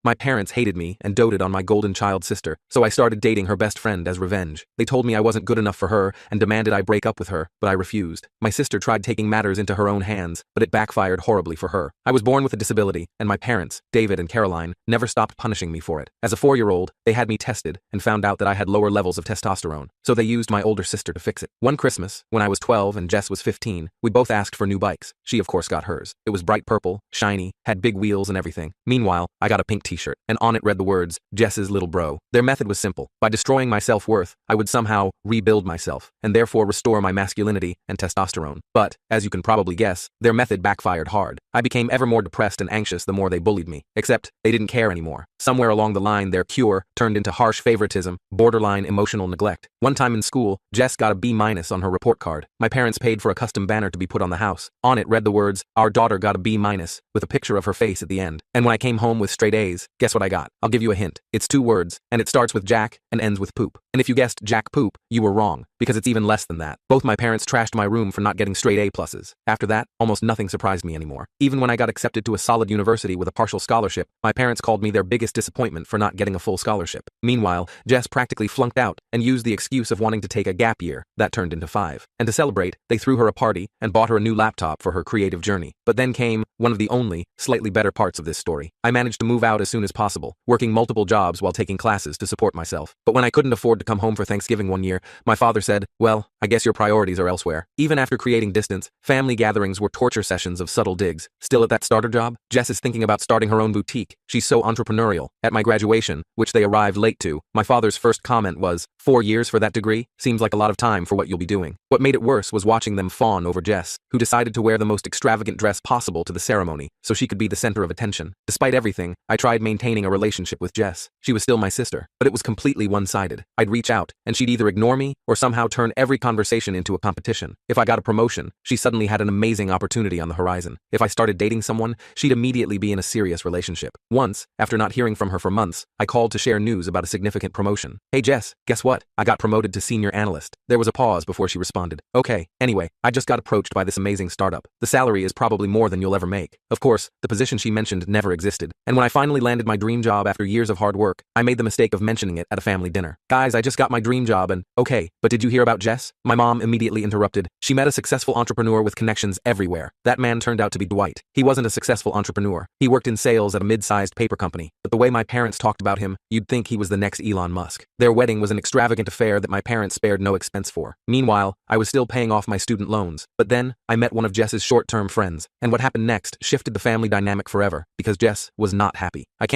My parents hated me and doted on my golden child sister, so I started dating her best friend as revenge. They told me I wasn't good enough for her and demanded I break up with her, but I refused. My sister tried taking matters into her own hands, but it backfired horribly for her. I was born with a disability, and my parents, David and Caroline, never stopped punishing me for it. As a 4-year-old, they had me tested and found out that I had lower levels of testosterone, so they used my older sister to fix it. One Christmas, when I was 12 and Jess was 15, we both asked for new bikes. She of course got hers. It was bright purple, shiny, had big wheels and everything. Meanwhile, I got a pink t-shirt, and on it read the words, Jess's little bro. Their method was simple. By destroying my self-worth, I would somehow rebuild myself, and therefore restore my masculinity and testosterone. But, as you can probably guess, their method backfired hard. I became ever more depressed and anxious the more they bullied me. Except, they didn't care anymore. Somewhere along the line, their cure turned into harsh favoritism, borderline emotional neglect. One time in school, Jess got a B- on her report card. My parents paid for a custom banner to be put on the house. On it read the words, "Our daughter got a B-" with a picture of her face at the end. And when I came home with straight A's, guess what I got? I'll give you a hint. It's 2 words, and it starts with Jack and ends with poop. And if you guessed Jack Poop, you were wrong, because it's even less than that. Both my parents trashed my room for not getting straight A+. After that, almost nothing surprised me anymore. Even when I got accepted to a solid university with a partial scholarship, my parents called me their biggest disappointment for not getting a full scholarship. Meanwhile, Jess practically flunked out and used the excuse of wanting to take a gap year. That turned into 5. And to celebrate, they threw her a party and bought her a new laptop for her creative journey. But then came one of the only, slightly better parts of this story. I managed to move out as soon as possible, working multiple jobs while taking classes to support myself. But when I couldn't afford to come home for Thanksgiving one year, my father said, "Well, I guess your priorities are elsewhere." Even after creating distance, family gatherings were torture sessions of subtle digs. Still at that starter job? Jess is thinking about starting her own boutique. She's so entrepreneurial. At my graduation, which they arrived late to, my father's first comment was, "4 years for that degree? Seems like a lot of time for what you'll be doing." What made it worse was watching them fawn over Jess, who decided to wear the most extravagant dress possible to the ceremony, so she could be the center of attention. Despite everything, I tried maintaining a relationship with Jess. She was still my sister, but it was completely one-sided. I'd reach out, and she'd either ignore me or somehow turn every conversation into a competition. If I got a promotion, she suddenly had an amazing opportunity on the horizon. If I started dating someone, she'd immediately be in a serious relationship. Once, after not hearing from her for months, I called to share news about a significant promotion. "Hey Jess, guess what? I got promoted to senior analyst." There was a pause before she responded. "Okay, anyway, I just got approached by this amazing startup. The salary is probably more than you'll ever make." Of course, the position she mentioned never existed. And when I finally landed my dream job after years of hard work, I made the mistake of mentioning it at a family dinner. "Guys, I just got my dream job and, okay, but did you hear about Jess?" My mom immediately interrupted. "She met a successful entrepreneur with connections everywhere. That man turned out to be Dwight. He wasn't a successful entrepreneur. He worked in sales at a mid-sized paper company. But the way my parents talked about him, you'd think he was the next Elon Musk." Their wedding was an extravagant affair that my parents spared no expense for. Meanwhile, I was still paying off my student loans. But then, I met one of Jess's short-term friends, and what happened next shifted the family dynamic forever, because Jess was not happy. I can't